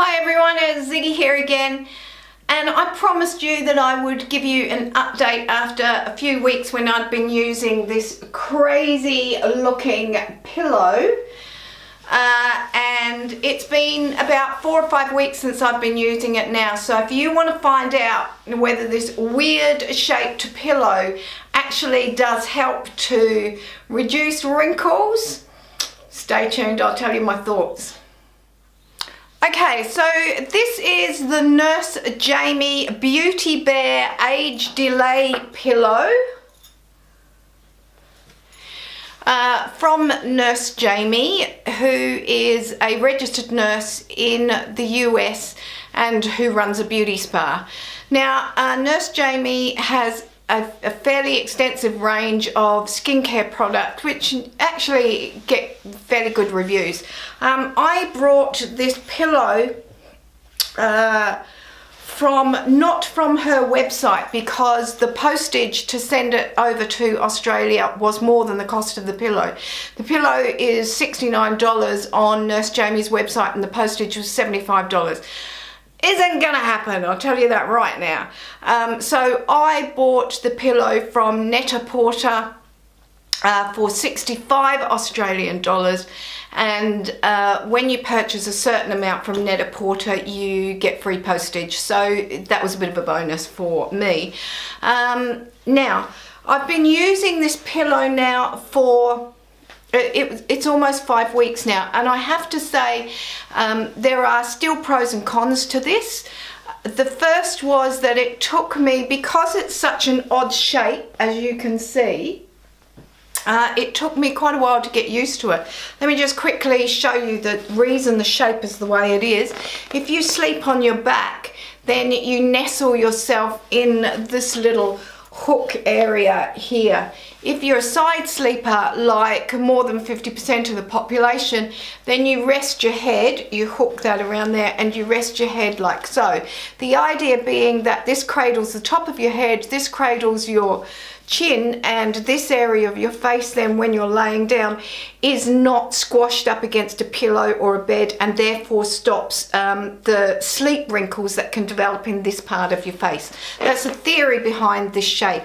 Hi everyone, it's Ziggy here again, and I promised you that I would give you an update after a few weeks when I'd been using this crazy looking pillow, and it's been about 4 or 5 weeks since I've been using it now. So if you want to find out whether this weird shaped pillow actually does help to reduce wrinkles, stay tuned, I'll tell you my thoughts. Okay, so this is the Nurse Jamie Beauty Bear Age Delay Pillow from Nurse Jamie, who is a registered nurse in the US and who runs a beauty spa. Now, Nurse Jamie has a fairly extensive range of skincare products which actually get fairly good reviews. I brought this pillow not from her website because the postage to send it over to Australia was more than the cost of the pillow. The pillow is $69 on Nurse Jamie's website and the postage was $75. Isn't gonna happen, I'll tell you that right now. So I bought the pillow from Net-a-Porter for 65 Australian dollars, and when you purchase a certain amount from Net-a-Porter you get free postage, so that was a bit of a bonus for me. Now I've been using this pillow now for it's almost 5 weeks now, and I have to say there are still pros and cons to this. The first was that it took me, because it's such an odd shape as you can see, it took me quite a while to get used to it. Let me just quickly show you the reason the shape is the way it is. If you sleep on your back, then you nestle yourself in this little hook area here. If you're a side sleeper, like more than 50% of the population, then you rest your head, you hook that around there and you rest your head like so. The idea being that this cradles the top of your head, this cradles your chin, and this area of your face then when you're laying down is not squashed up against a pillow or a bed, and therefore stops the sleep wrinkles that can develop in this part of your face. That's the theory behind this shape.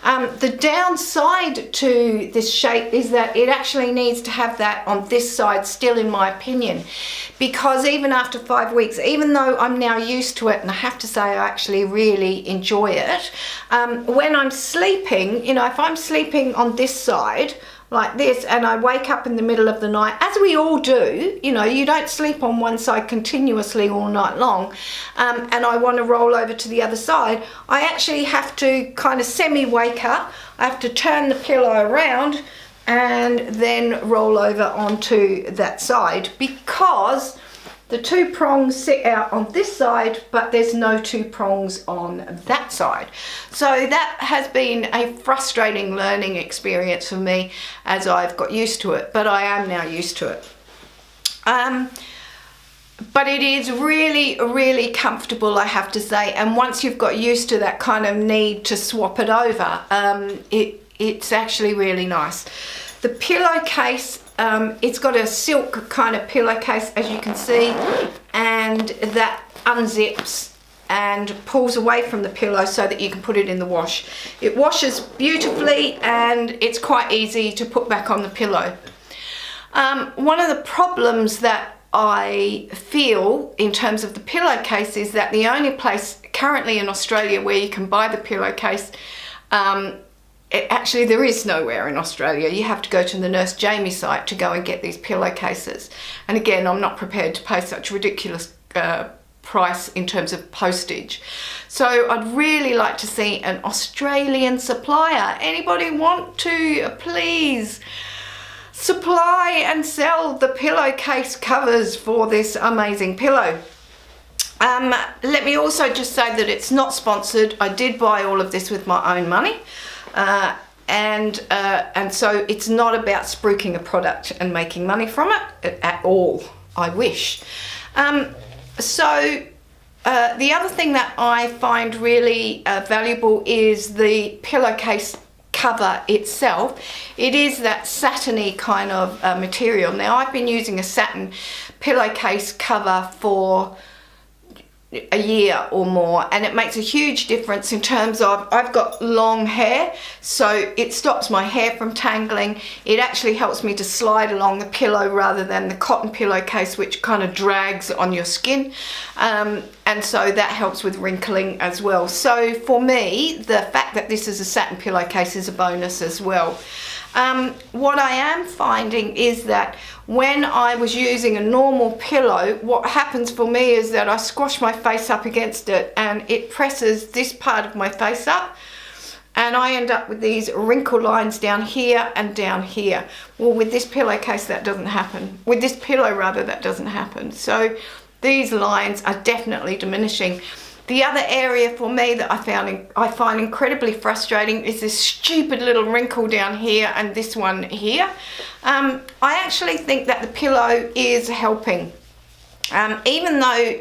The downside to this shape is that it actually needs to have that on this side still, in my opinion, because even after 5 weeks, even though I'm now used to it, and I have to say I actually really enjoy it, when I'm sleeping, you know, if I'm sleeping on this side like this and I wake up in the middle of the night, as we all do, you know, you don't sleep on one side continuously all night long, and I want to roll over to the other side, I actually have to kind of semi-wake up. I have to turn the pillow around and then roll over onto that side, because the 2 prongs sit out on this side, but there's no 2 prongs on that side. So that has been a frustrating learning experience for me as I've got used to it, but I am now used to it. But it is really, really comfortable, I have to say, and once you've got used to that kind of need to swap it over, it's actually really nice. The pillowcase, it's got a silk kind of pillowcase, as you can see, and that unzips and pulls away from the pillow so that you can put it in the wash. It washes beautifully and it's quite easy to put back on the pillow. One of the problems that I feel in terms of the pillowcase is that the only place currently in Australia where you can buy the pillowcase, actually there is nowhere in Australia. You have to go to the Nurse Jamie site to go and get these pillowcases. And again, I'm not prepared to pay such ridiculous price in terms of postage. So I'd really like to see an Australian supplier. Anybody want to please supply and sell the pillowcase covers for this amazing pillow? Let me also just say that it's not sponsored. I did buy all of this with my own money. And so it's not about spruiking a product and making money from it at all. I wish. The other thing that I find really valuable is the pillowcase cover itself. It is that satiny kind of material. Now I've been using a satin pillowcase cover for a year or more, and it makes a huge difference in terms of, I've got long hair, so it stops my hair from tangling. It actually helps me to slide along the pillow rather than the cotton pillowcase, which kind of drags on your skin, and so that helps with wrinkling as well. So for me, the fact that this is a satin pillowcase is a bonus as well. What I am finding is that when I was using a normal pillow, what happens for me is that I squash my face up against it and it presses this part of my face up, and I end up with these wrinkle lines down here and down here. Well, with this pillowcase, that doesn't happen. With this pillow, rather, that doesn't happen. So these lines are definitely diminishing. The other area for me that I find incredibly frustrating is this stupid little wrinkle down here and this one here. I actually think that the pillow is helping. Even though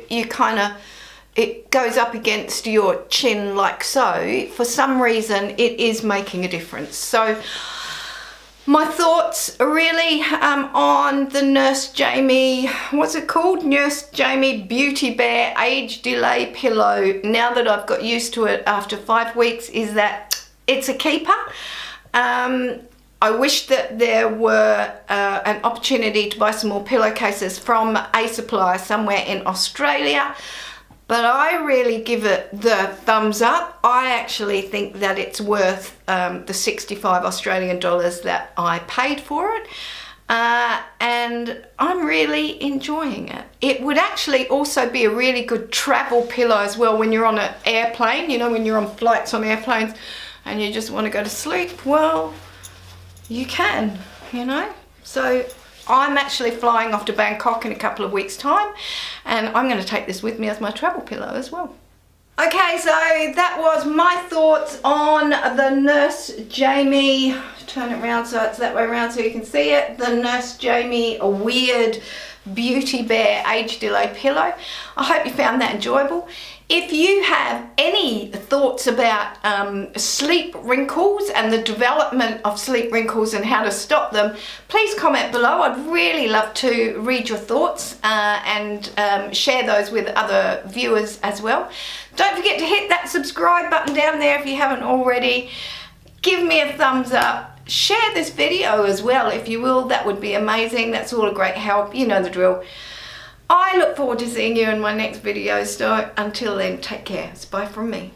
it goes up against your chin like so, for some reason it is making a difference. So my thoughts are really on the Nurse Jamie, what's it called? Nurse Jamie Beauty Bear Age Delay Pillow, now that I've got used to it after 5 weeks, is that it's a keeper. I wish that there were an opportunity to buy some more pillowcases from a supplier somewhere in Australia. But I really give it the thumbs up. I actually think that it's worth the 65 Australian dollars that I paid for it. And I'm really enjoying it. It would actually also be a really good travel pillow as well when you're on an airplane, you know, when you're on flights on airplanes and you just want to go to sleep. Well, you can, you know. So I'm actually flying off to Bangkok in a couple of weeks' time, and I'm going to take this with me as my travel pillow as well. Okay, so that was my thoughts on the Nurse Jamie, turn it around so it's that way around so you can see it, the Nurse Jamie Weird Beauty Bear Age Delay Pillow. I hope you found that enjoyable. If you have any thoughts about sleep wrinkles and the development of sleep wrinkles and how to stop them, please comment below. I'd really love to read your thoughts and share those with other viewers as well. Don't forget to hit that subscribe button down there if you haven't already. Give me a thumbs up. Share this video as well if you will. That would be amazing. That's all a great help. You know the drill. I look forward to seeing you in my next video, so until then, take care. It's bye from me.